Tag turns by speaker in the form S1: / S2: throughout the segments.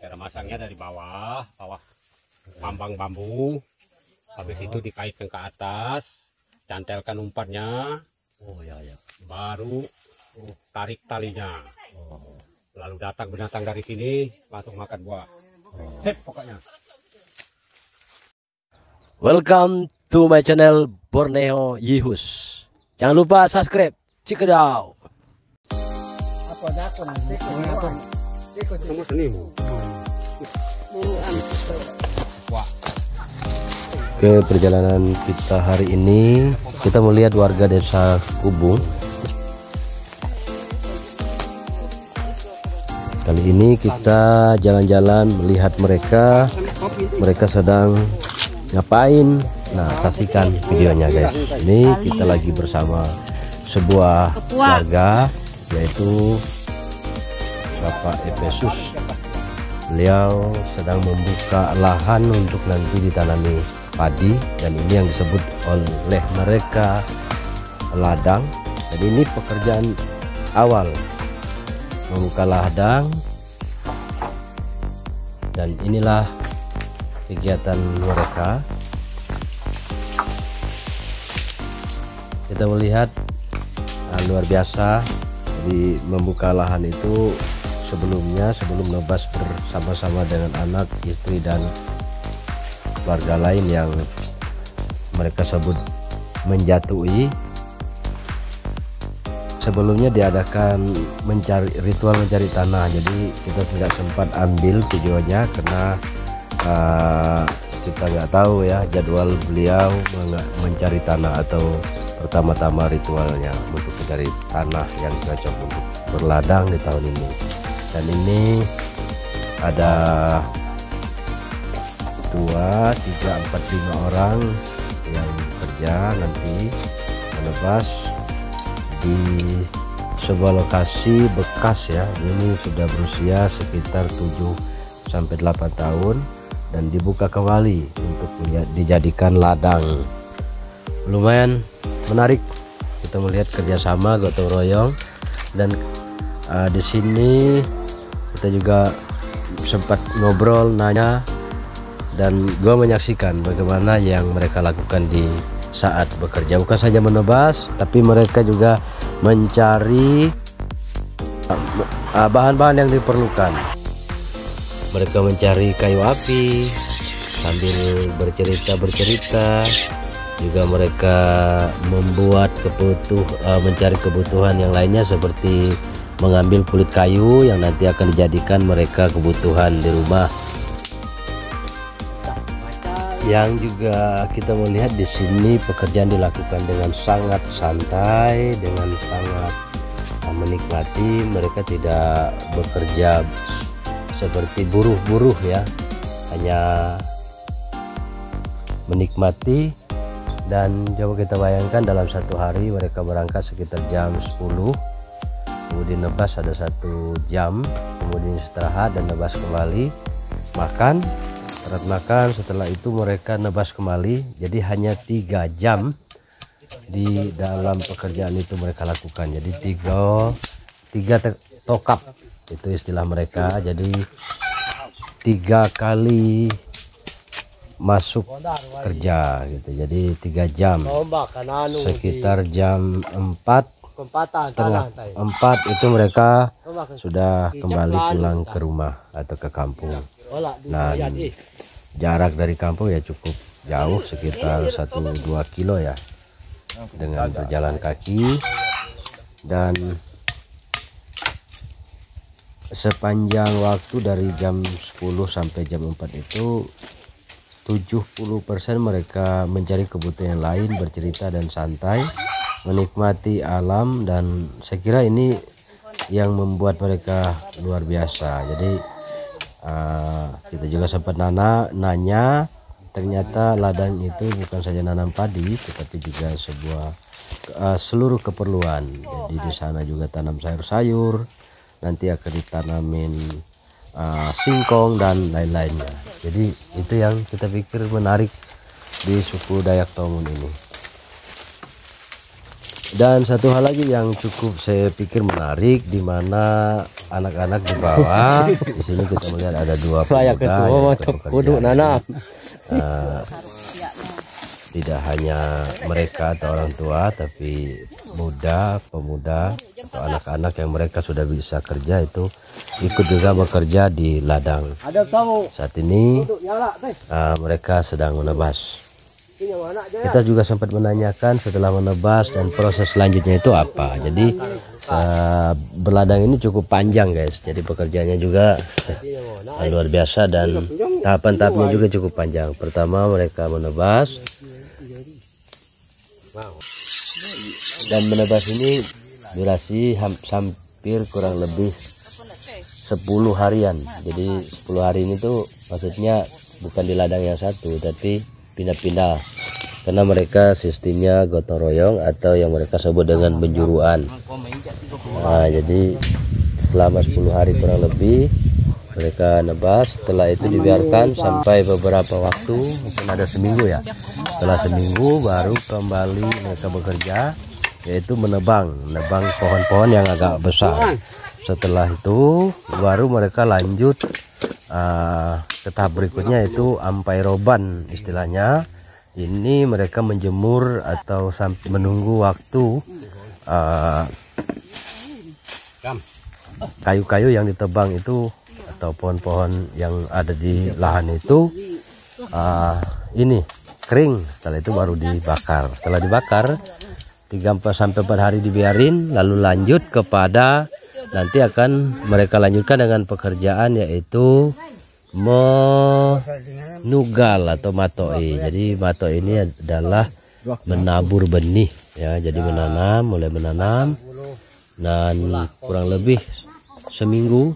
S1: Cara masangnya dari bawah pambang bambu, habis itu dikaitkan ke atas, cantelkan umpannya, baru tarik talinya, lalu datang binatang dari sini langsung makan buah. Sip pokoknya.
S2: Welcome to my channel Borneo Yihus. Jangan lupa subscribe. Cikedaw. Oke, perjalanan kita hari ini kita melihat warga desa Kubung. Kali ini kita jalan-jalan melihat mereka sedang ngapain. Nah, saksikan videonya guys. Ini kita lagi bersama sebuah warga, yaitu Bapak Efesus. Beliau sedang membuka lahan untuk nanti ditanami padi, dan ini yang disebut oleh mereka ladang. Jadi ini pekerjaan awal, membuka ladang, dan inilah kegiatan mereka. Kita melihat luar biasa. Jadi membuka lahan itu sebelum nebas bersama-sama dengan anak, istri, dan warga lain yang mereka sebut menjatuhi. Sebelumnya diadakan ritual mencari tanah. Jadi kita tidak sempat ambil videonya karena kita nggak tahu ya jadwal beliau mencari tanah, atau pertama-tama ritualnya untuk mencari tanah yang cocok untuk berladang di tahun ini. Dan ini ada 2, 3, 4, 5 orang yang bekerja nanti menebas di sebuah lokasi bekas ya. Ini sudah berusia sekitar 7 sampai 8 tahun dan dibuka kembali untuk dijadikan ladang. Lumayan menarik kita melihat kerjasama gotong royong, dan di sini kita juga sempat ngobrol, nanya, dan gua menyaksikan bagaimana yang mereka lakukan di saat bekerja. Bukan saja menebas, tapi mereka juga mencari bahan-bahan yang diperlukan. Mereka mencari kayu api sambil bercerita, juga mereka membuat mencari kebutuhan yang lainnya, seperti mengambil kulit kayu yang nanti akan dijadikan mereka kebutuhan di rumah. Yang juga kita melihat di sini pekerjaan dilakukan dengan sangat santai, dengan sangat menikmati. Mereka tidak bekerja seperti buruh-buruh ya, hanya menikmati. Dan coba kita bayangkan dalam satu hari mereka berangkat sekitar jam 10, kemudian nebas ada 1 jam, kemudian istirahat dan nebas kembali, makan, setelah itu mereka nebas kembali. Jadi hanya 3 jam di dalam pekerjaan itu mereka lakukan. Jadi tiga tokap itu istilah mereka. Jadi 3 kali masuk kerja gitu. Jadi 3 jam, sekitar jam 4 itu mereka sudah kembali pulang ke rumah atau ke kampung. Nah, jarak dari kampung ya cukup jauh, sekitar 1-2 kilo ya, dengan berjalan kaki. Dan sepanjang waktu dari jam 10 sampai jam 4 itu 70% mereka mencari kebutuhan yang lain, bercerita dan santai, menikmati alam. Dan saya kira ini yang membuat mereka luar biasa. Jadi kita juga sempat nanya, ternyata ladang itu bukan saja nanam padi, tetapi juga seluruh keperluan. Jadi di sana juga tanam sayur-sayur, nanti akan ditanamin singkong dan lain-lainnya. Jadi itu yang kita pikir menarik di suku Dayak Tomun ini. Dan satu hal lagi yang cukup saya pikir menarik, di mana anak-anak di bawah. Di sini kita melihat ada dua pemuda tidak hanya mereka atau orang tua, tapi pemuda atau anak-anak yang mereka sudah bisa kerja itu ikut juga bekerja di ladang. Saat ini mereka sedang menebas. Kita juga sempat menanyakan setelah menebas dan proses selanjutnya itu apa. Jadi berladang ini cukup panjang guys, jadi pekerjaannya juga luar biasa dan tahapan-tahapnya juga cukup panjang. Pertama mereka menebas, dan menebas ini durasi hampir kurang lebih 10 harian. Jadi 10 hari ini tuh maksudnya bukan di ladang yang satu, tapi pindah-pindah, karena mereka sistemnya gotong royong atau yang mereka sebut dengan benjuruan. Nah, jadi selama 10 hari kurang lebih mereka nebas. Setelah itu dibiarkan sampai beberapa waktu, mungkin ada seminggu ya. Setelah seminggu baru kembali mereka bekerja, yaitu menebang pohon-pohon yang agak besar. Setelah itu baru mereka lanjut ke tahap berikutnya, yaitu ampairoban istilahnya. Ini mereka menjemur atau sampai menunggu waktu kayu-kayu yang ditebang itu atau pohon-pohon yang ada di lahan itu ini kering. Setelah itu baru dibakar. Setelah dibakar 3-4 hari dibiarin, lalu lanjut kepada nanti akan mereka lanjutkan dengan pekerjaan, yaitu menugal atau matoi. Jadi matoi ini adalah menabur benih ya, jadi mulai menanam, dan kurang lebih seminggu,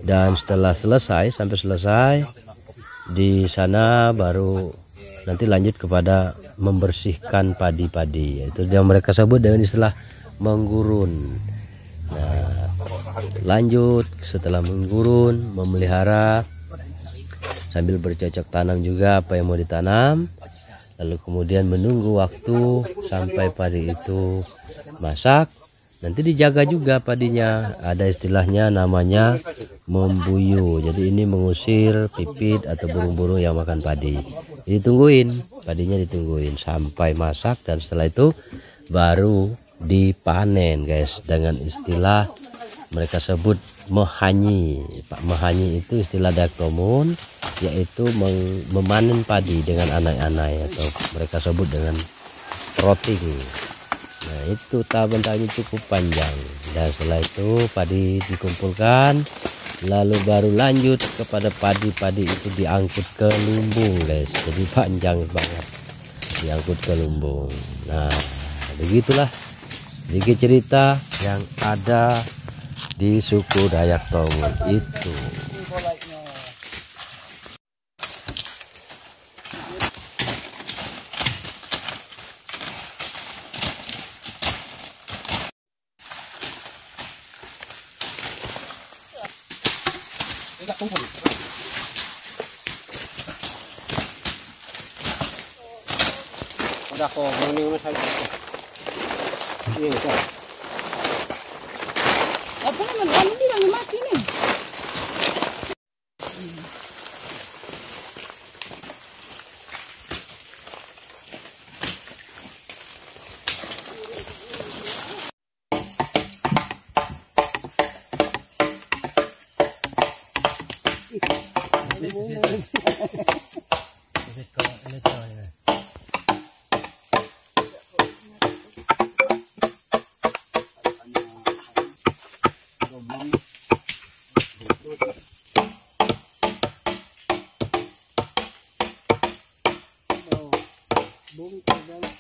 S2: dan setelah selesai sampai selesai di sana baru nanti lanjut kepada membersihkan padi-padi, yaitu yang mereka sebut dengan istilah menggurun. Nah, lanjut setelah menggurun, memelihara sambil bercocok tanam juga apa yang mau ditanam, lalu kemudian menunggu waktu sampai padi itu masak. Nanti dijaga juga padinya, ada istilahnya namanya membuyu. Jadi ini mengusir pipit atau burung-burung yang makan padi. Ditungguin, padinya ditungguin sampai masak, dan setelah itu baru dipanen guys, dengan istilah mereka sebut mehanyi. Mehanyi itu istilah Dayak Tomun, yaitu memanen padi dengan anai-anai atau mereka sebut dengan rotting. Nah, itu tahapan-tahapannya cukup panjang, dan setelah itu padi dikumpulkan, lalu baru lanjut kepada padi-padi itu diangkut ke lumbung guys. Jadi panjang banget diangkut ke lumbung. Nah, begitulah sedikit cerita yang ada di suku Dayak Tomun itu.
S1: Udah kok ini saya. Ini kok.
S3: Apa naman? Ano bilang mati nih?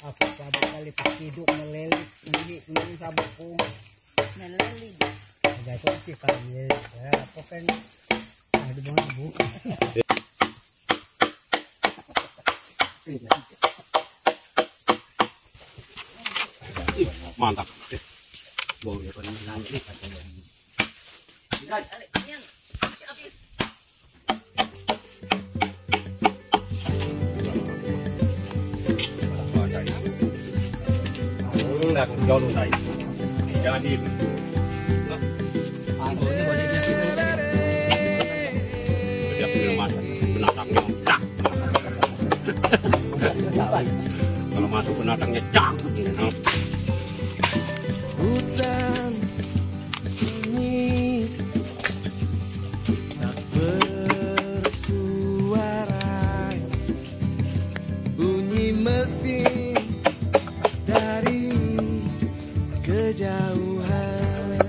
S4: Ako sabi kali pakidok malelit hindi sabi ko malelit agad ko si kanya apa kan ada banget bu
S1: Mantap. Bau ya kan nanti jangan di Dia punya mas penatangnya cak. Kalau masuk penatangnya cak.
S5: Hutan sunyi tak bersuara, bunyi mesin dari kejauhan,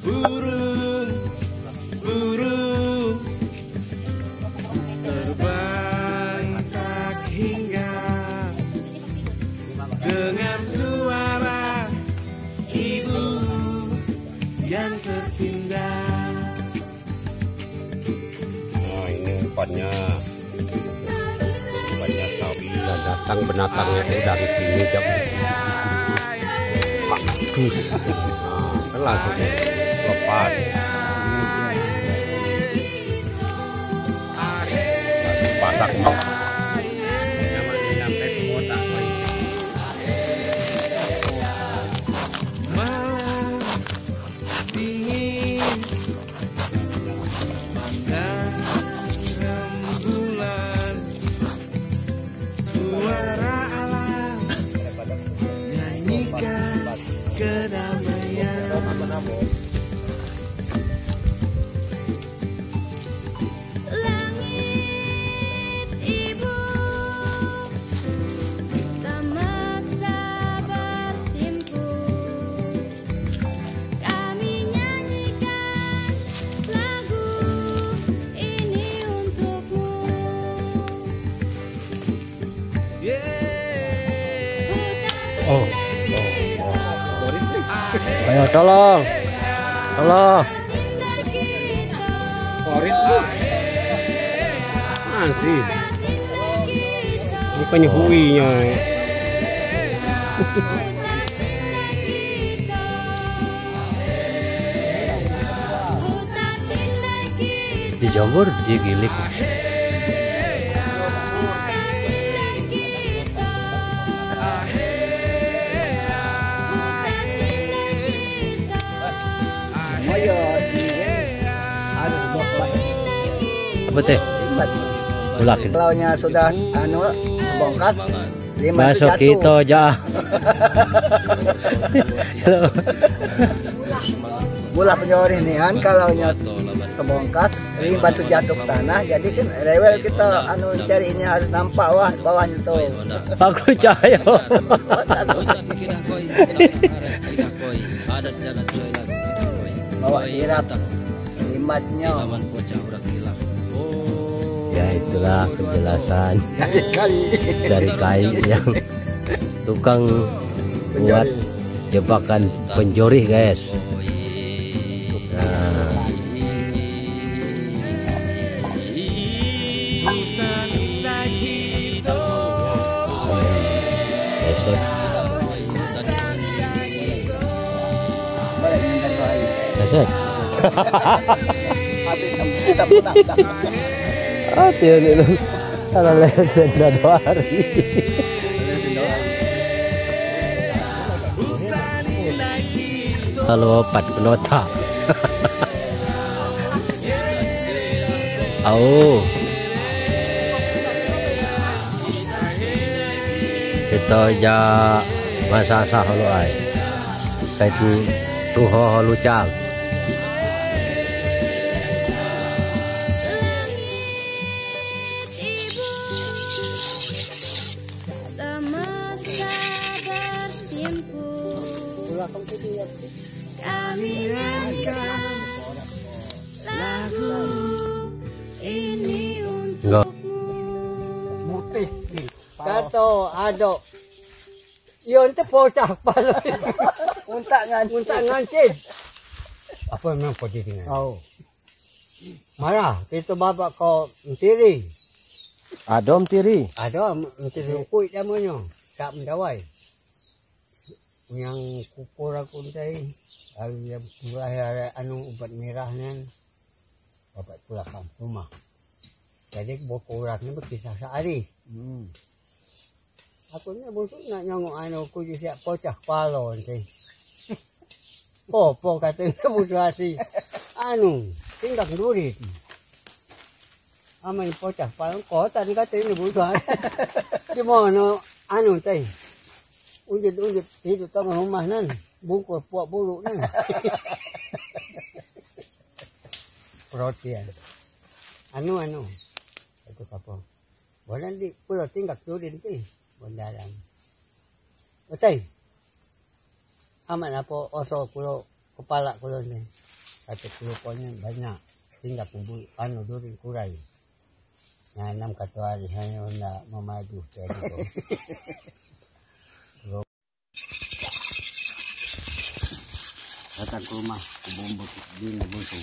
S5: burung terbang tak hingga dengar suara ibu yang tertinggal.
S1: Nah, ini umpannya sawi. Nah, datang binatangnya itu dari sini jam dus. Nah, langsung lepas. Pasak mau.
S5: Malam dingin pandang rembulan, suara alam nyanyikan kedamaian.
S6: Langit ibu semesta bersimpu, kami nyanyikan lagu ini untukmu.
S2: Oh. Ayo tolong.
S1: Asih. Bukannya huinya.
S2: Dijamur dia gilik. Apa teh? Ulak.
S4: Kalaunya sudah bongkar,
S2: Masuk kita aja.
S4: bola penjori nih kan kalaunya terbongkar, ini batu jatuh ke tanah, jadi kan rewel kita carinya harus nampak bawahnya tuh.
S2: Aku cahaya.
S4: Bawa kirap, limatnya.
S2: Ya itulah penjelasan dari Kai yang tukang buat jebakan penjori, guys. Nah, besok hati ini kalau lesen dan 2 hari. Halo Pat Penota. Oh, kita ja masa halo ai kai tu ho lucang.
S6: Kami nyanyikan lagu ini untukmu.
S4: Mutih. Kato ado. Yon te pocah pala. Untak ngancin.
S1: Apa memang posisinya?
S4: Oh. Marah, itu bapak kau mentiri.
S2: Adom tiri.
S4: Ada mentiri kuit namanya. Tak mendawai. Yang kupur aku tadi, yang mulai ubat merah nen, bapak pulang rumah. Jadi buat kurangnya berkisah sehari. Aku ni busuk nak nyongok anu ku je siap pocah kepala nanti. Popo katanya busuk hati. Anu, tinggal durit. Amai pocah kepala kau tadi katanya busuk hati. Cuma no anu teh. Unjut hidup tengah rumah nan. Bungkus puak bulu nan. Perhatian. Anu. Itu apa? Boleh di pulau tinggal durit tu. Bondaran. Betul. Amat apa osok kulo kepala kulo ni. Kata kulo punya banyak. Tinggal kumpul anu durin kurai. Nah 6 kata hari hanya nak memaju jadi tu. Datang ke rumah kubumbuk di buntu.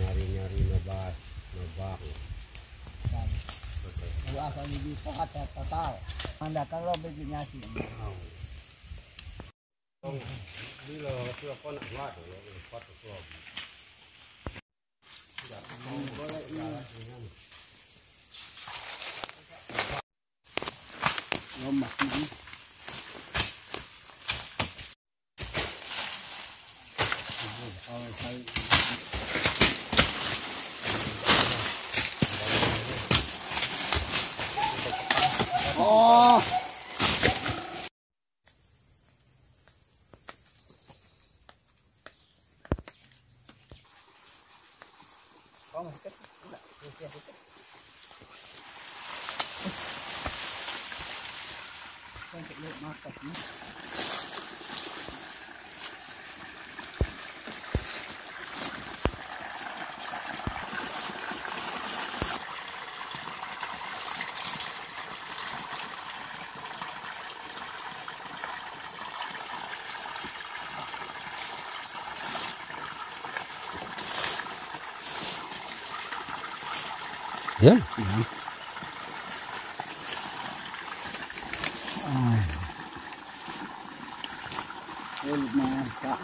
S1: Nyari nebak.
S4: Kalau asal di pahat total. Anda kalau begini sih.
S1: Bila sudah kau nak buat, lepas tu suap.
S4: Lomak ni. Oh.
S2: Ya.
S4: Mantap.